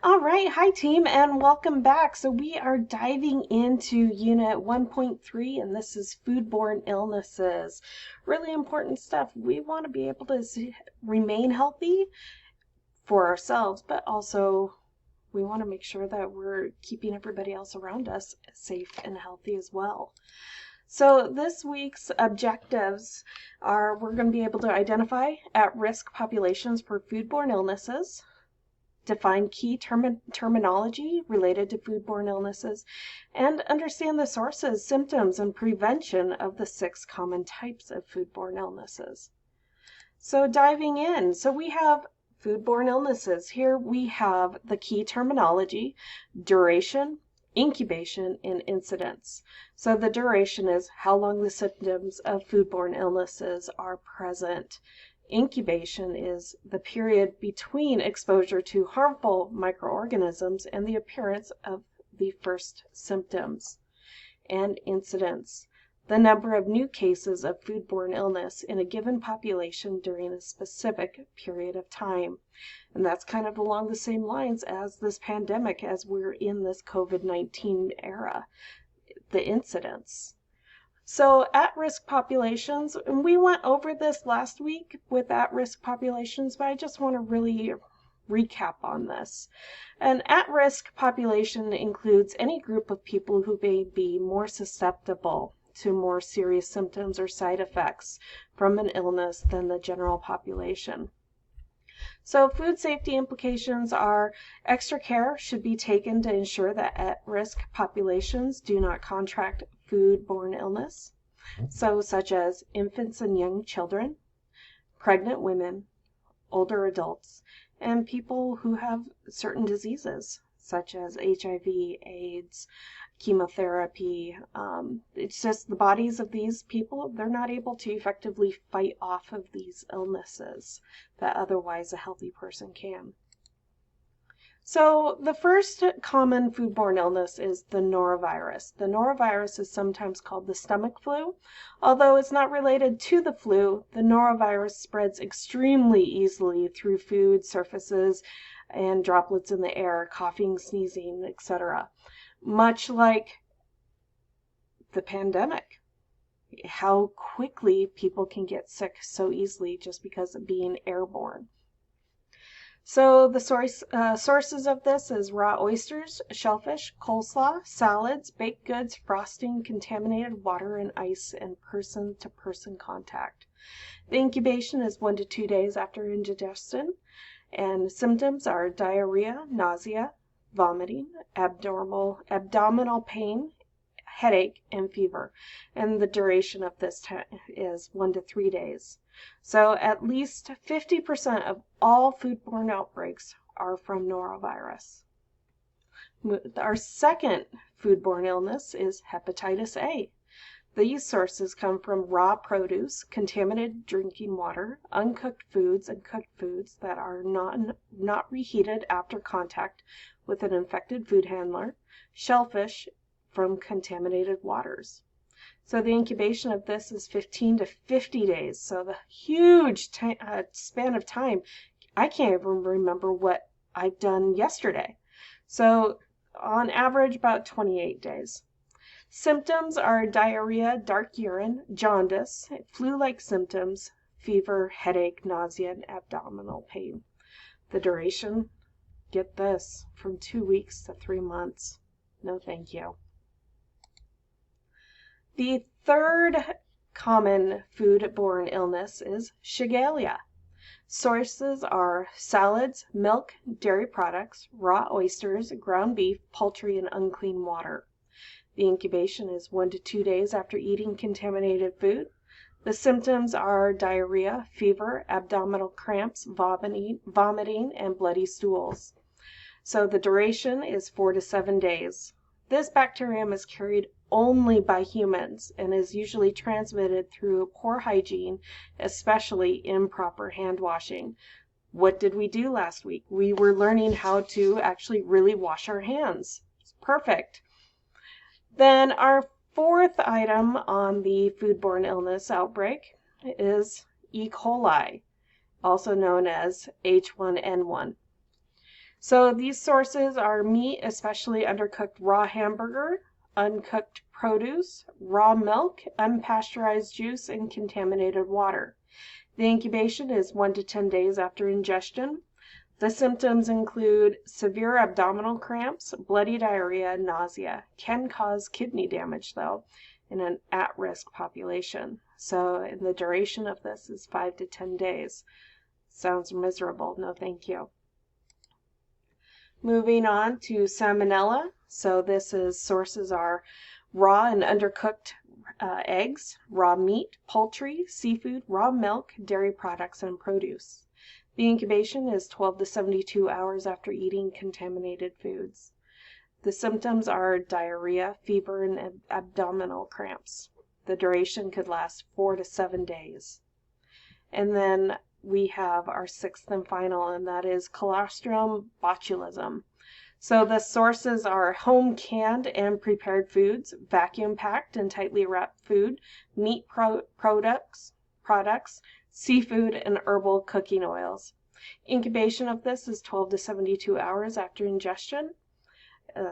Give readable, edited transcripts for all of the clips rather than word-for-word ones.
All right, hi team, and welcome back. So we are diving into Unit 1.3, and this is foodborne illnesses. Really important stuff. We want to be able to remain healthy for ourselves, but also we want to make sure that we're keeping everybody else around us safe and healthy as well. So this week's objectives are we're going to be able to identify at-risk populations for foodborne illnesses, define key terminology related to foodborne illnesses, and understand the sources, symptoms, and prevention of the 6 common types of foodborne illnesses. So diving in, so we have foodborne illnesses. Here we have the key terminology, duration, incubation, and incidence. So the duration is how long the symptoms of foodborne illnesses are present. Incubation is the period between exposure to harmful microorganisms and the appearance of the first symptoms. And incidence, the number of new cases of foodborne illness in a given population during a specific period of time. And that's kind of along the same lines as this pandemic, as we're in this COVID-19 era, the incidence. So at-risk populations, and we went over this last week with at-risk populations, but I just want to really recap on this. An at-risk population includes any group of people who may be more susceptible to more serious symptoms or side effects from an illness than the general population. So food safety implications are extra care should be taken to ensure that at-risk populations do not contract foodborne illness, so such as infants and young children, pregnant women, older adults, and people who have certain diseases such as HIV, AIDS, chemotherapy. It's just the bodies of these people, they're not able to effectively fight off of these illnesses that otherwise a healthy person can. So the first common foodborne illness is the norovirus. The norovirus is sometimes called the stomach flu. Although it's not related to the flu, the norovirus spreads extremely easily through food surfaces and droplets in the air, coughing, sneezing, etc. Much like the pandemic, how quickly people can get sick so easily just because of being airborne. So the sources of this is raw oysters, shellfish, coleslaw, salads, baked goods, frosting, contaminated water and ice, and person-to-person contact. The incubation is 1 to 2 days after ingestion, and symptoms are diarrhea, nausea, vomiting, abdominal pain, headache, and fever. And the duration of this is 1 to 3 days. So at least 50% of all foodborne outbreaks are from norovirus. Our second foodborne illness is hepatitis A. These sources come from raw produce, contaminated drinking water, uncooked foods, and cooked foods that are not reheated after contact with an infected food handler, shellfish from contaminated waters. So the incubation of this is 15 to 50 days. So the huge span of time, I can't even remember what I've done yesterday. So on average, about 28 days. Symptoms are diarrhea, dark urine, jaundice, flu-like symptoms, fever, headache, nausea, and abdominal pain. The duration, get this, from 2 weeks to 3 months. No thank you. The third common foodborne illness is Shigella. Sources are salads, milk, dairy products, raw oysters, ground beef, poultry, and unclean water. The incubation is 1 to 2 days after eating contaminated food. The symptoms are diarrhea, fever, abdominal cramps, vomiting, and bloody stools. So the duration is 4 to 7 days. This bacterium is carried only by humans and is usually transmitted through poor hygiene, especially improper hand washing. What did we do last week? We were learning how to actually really wash our hands. It's perfect. Then our fourth item on the foodborne illness outbreak is E. coli, also known as H1N1. So these sources are meat, especially undercooked raw hamburger, uncooked produce, raw milk, unpasteurized juice, and contaminated water. The incubation is 1 to 10 days after ingestion. The symptoms include severe abdominal cramps, bloody diarrhea, nausea. Can cause kidney damage, though, in an at-risk population. So, and the duration of this is 5 to 10 days. Sounds miserable. No, thank you. Moving on to salmonella. So this is sources are raw and undercooked eggs, raw meat, poultry, seafood, raw milk, dairy products, and produce. The incubation is 12 to 72 hours after eating contaminated foods. The symptoms are diarrhea, fever, and abdominal cramps. The duration could last 4 to 7 days. And then we have our sixth and final, and that is Colostrum botulism. So the sources are home canned and prepared foods, vacuum packed and tightly wrapped food, meat products, seafood, and herbal cooking oils. Incubation of this is 12 to 72 hours after ingestion.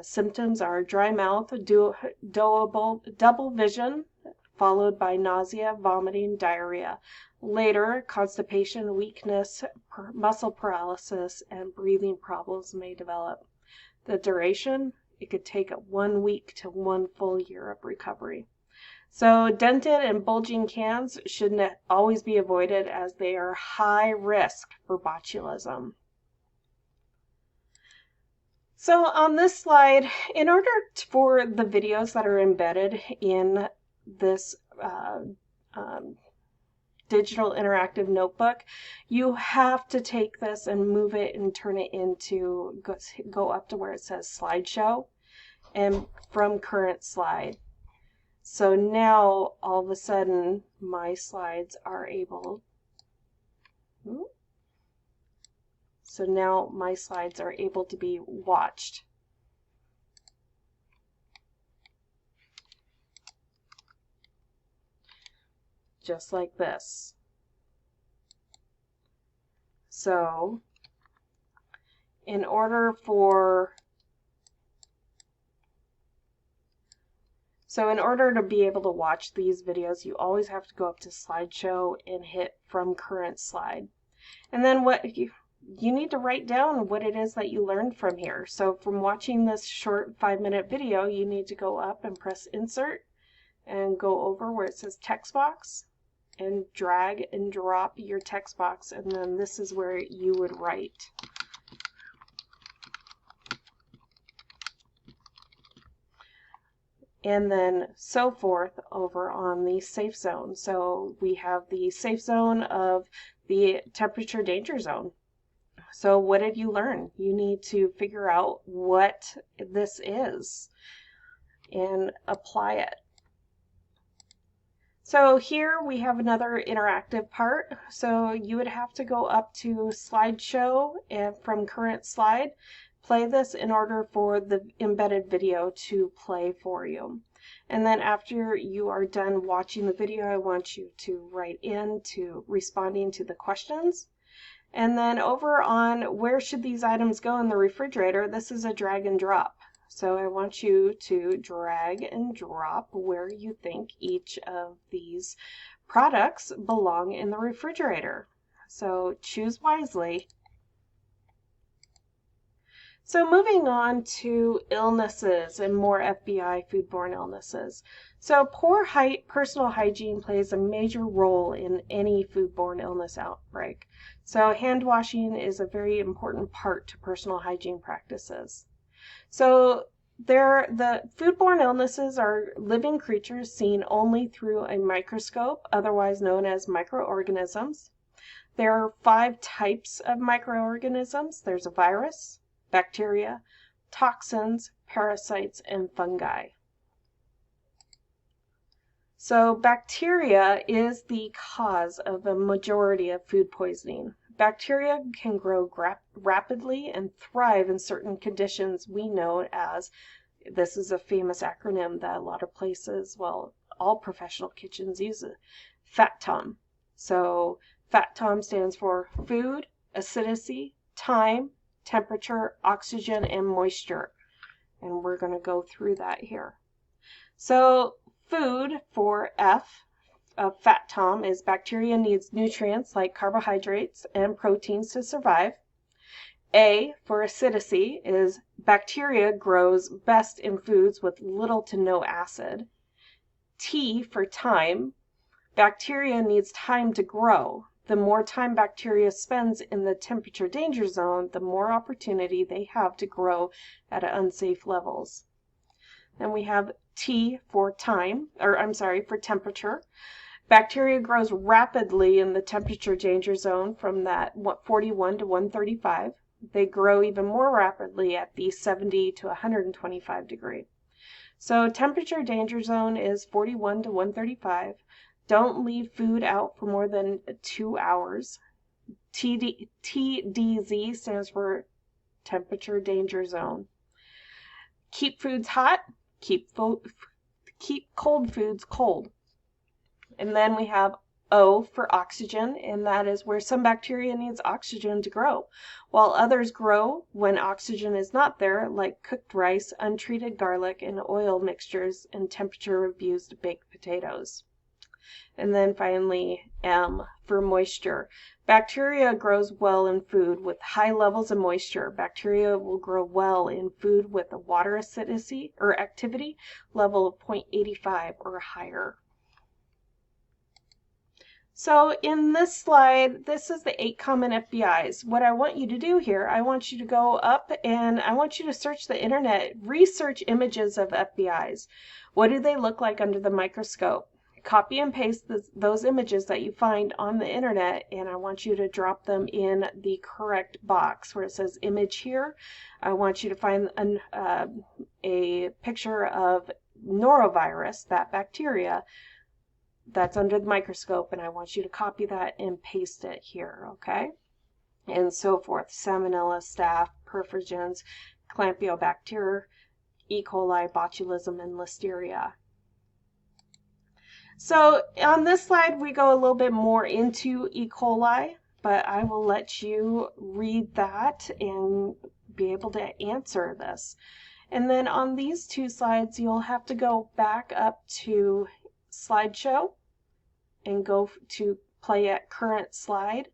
Symptoms are dry mouth, double vision, followed by nausea, vomiting, diarrhea. Later, constipation, weakness, muscle paralysis, and breathing problems may develop. The duration, it could take 1 week to 1 full year of recovery. So dented and bulging cans should always be avoided as they are high risk for botulism. So on this slide, in order for the videos that are embedded in this digital interactive notebook, you have to take this and move it and turn it into, go up to where it says slideshow and from current slide. So now all of a sudden my slides are able, so now my slides are able to be watched. Just like this. So in order to be able to watch these videos, you always have to go up to slideshow and hit from current slide. And then what you need to write down what it is that you learned from here. So from watching this short 5-minute video, you need to go up and press insert and go over where it says text box and drag and drop your text box, and then this is where you would write. And then so forth over on the safe zone. So we have the safe zone of the temperature danger zone. So what did you learn? You need to figure out what this is and apply it. So here we have another interactive part. So you would have to go up to slideshow and from current slide, play this in order for the embedded video to play for you. And then after you are done watching the video, I want you to write in to responding to the questions. And then over on where should these items go in the refrigerator, this is a drag and drop. So I want you to drag and drop where you think each of these products belong in the refrigerator. So choose wisely. So moving on to illnesses and more FBI foodborne illnesses. So poor personal hygiene plays a major role in any foodborne illness outbreak. So hand washing is a very important part to personal hygiene practices. So the foodborne illnesses are living creatures seen only through a microscope, otherwise known as microorganisms. There are 5 types of microorganisms. There's a virus, bacteria, toxins, parasites, and fungi. So bacteria is the cause of a majority of food poisoning. Bacteria can grow rapidly and thrive in certain conditions we know as, this is a famous acronym that a lot of places, well, all professional kitchens use it, FATTOM. So FATTOM stands for food, acidity, time, temperature, oxygen, and moisture. And we're going to go through that here. So food for F of Fat Tom is bacteria needs nutrients like carbohydrates and proteins to survive. A for acidity is bacteria grows best in foods with little to no acid. T for time, bacteria needs time to grow. The more time bacteria spends in the temperature danger zone, the more opportunity they have to grow at unsafe levels. Then we have T for for temperature. Bacteria grows rapidly in the temperature danger zone from that 41 to 135. They grow even more rapidly at the 70 to 125 degree. So temperature danger zone is 41 to 135. Don't leave food out for more than 2 hours. TDZ stands for temperature danger zone. Keep foods hot. Keep cold foods cold. And then we have O for oxygen, and that is where some bacteria needs oxygen to grow, while others grow when oxygen is not there, like cooked rice, untreated garlic, and oil mixtures, and temperature-abused baked potatoes. And then finally, M for moisture. Bacteria grows well in food with high levels of moisture. Bacteria will grow well in food with a water acidity or activity level of 0.85 or higher. So in this slide, this is the 8 common FBIs. What I want you to do here, I want you to go up and I want you to search the internet, research images of FBIs. What do they look like under the microscope? Copy and paste those images that you find on the internet, and I want you to drop them in the correct box where it says image here. I want you to find a picture of norovirus, that bacteria that's under the microscope, and I want you to copy that and paste it here, okay? And so forth. Salmonella, Staph, perfringens, Campylobacter, E. coli, botulism, and Listeria. So on this slide, we go a little bit more into E. coli, but I will let you read that and be able to answer this. And then on these 2 slides, you'll have to go back up to slideshow and go to play at current slide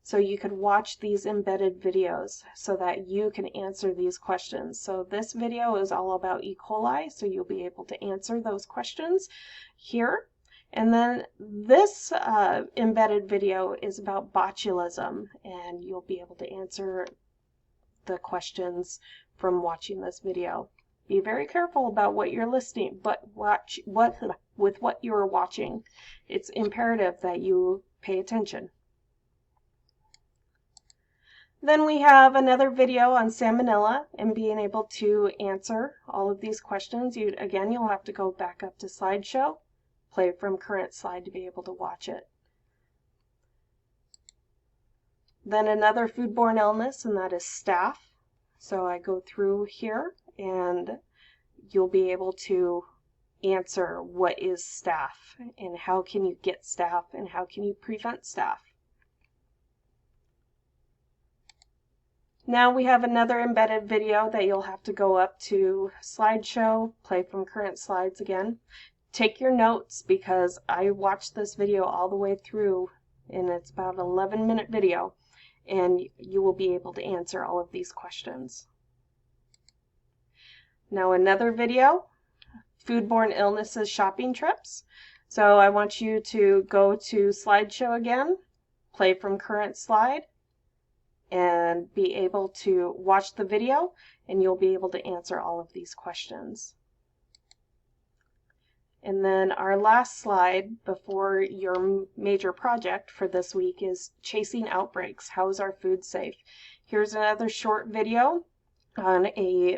so you can watch these embedded videos so that you can answer these questions. So this video is all about E. coli, so you'll be able to answer those questions here. And then this embedded video is about botulism, and you'll be able to answer the questions from watching this video. Be very careful about what you're listening, but with what you're watching. It's imperative that you pay attention. Then we have another video on salmonella and being able to answer all of these questions. Again, you'll have to go back up to slideshow, play from current slide to be able to watch it. Then another foodborne illness, and that is staph. So I go through here and you'll be able to answer what is staph and how can you get staph and how can you prevent staph. Now we have another embedded video that you'll have to go up to slideshow, play from current slides again. Take your notes because I watched this video all the way through, and it's about an 11-minute video, and you will be able to answer all of these questions. Now another video, foodborne illnesses shopping trips. So I want you to go to slideshow again, play from current slide, and be able to watch the video, and you'll be able to answer all of these questions. And then our last slide before your major project for this week is chasing outbreaks. How is our food safe? Here's another short video on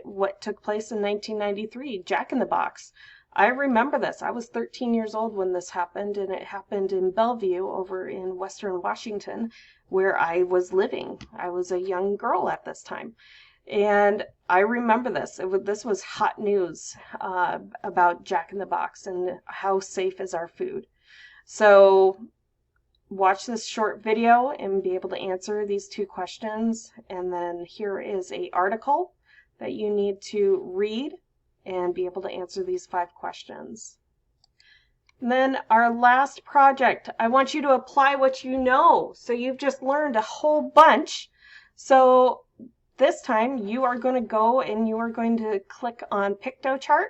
what took place in 1993, Jack in the Box. I remember this. I was 13 years old when this happened, and it happened in Bellevue over in Western Washington, where I was living. I was a young girl at this time. And I remember this. This was hot news about Jack in the Box and how safe is our food. So watch this short video and be able to answer these 2 questions. And then here is an article that you need to read and be able to answer these 5 questions. And then our last project, I want you to apply what you know. So you've just learned a whole bunch. So this time you are going to go and you are going to click on Piktochart,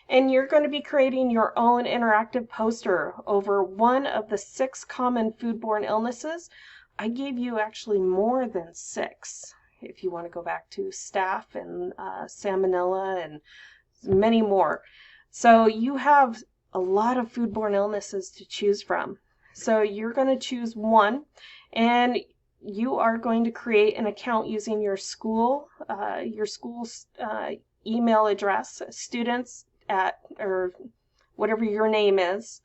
and you're going to be creating your own interactive poster over one of the 6 common foodborne illnesses. I gave you actually more than 6 if you want to go back to staph and salmonella and many more. So you have a lot of foodborne illnesses to choose from. So you're going to choose one, and you are going to create an account using your school's email address, students at, or whatever your name is,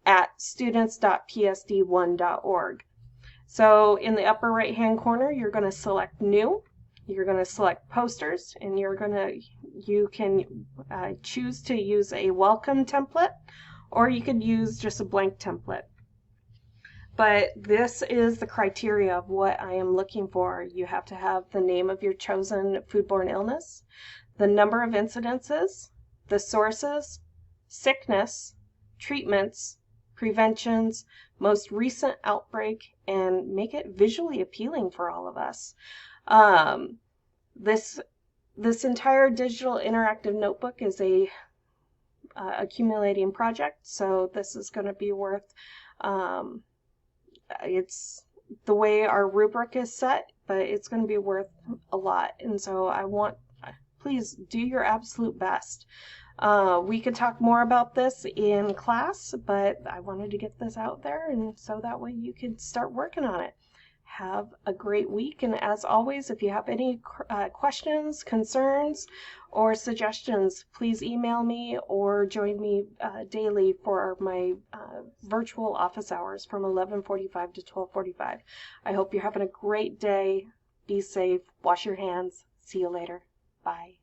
at students.psd1.org. So in the upper right hand corner, you're going to select new, you're going to select posters, and you can choose to use a welcome template, or you could use just a blank template. But this is the criteria of what I am looking for. You have to have the name of your chosen foodborne illness, the number of incidences, the sources, sickness, treatments, preventions, most recent outbreak, and make it visually appealing for all of us. This entire digital interactive notebook is a accumulating project, so this is going to be worth, it's the way our rubric is set, but it's going to be worth a lot. And so please do your absolute best. We could talk more about this in class, but I wanted to get this out there, and so that way you could start working on it. Have a great week, and as always, if you have any questions, concerns, or suggestions, please email me or join me daily for my virtual office hours from 11:45 to 12:45. I hope you're having a great day. Be safe. Wash your hands. See you later. Bye.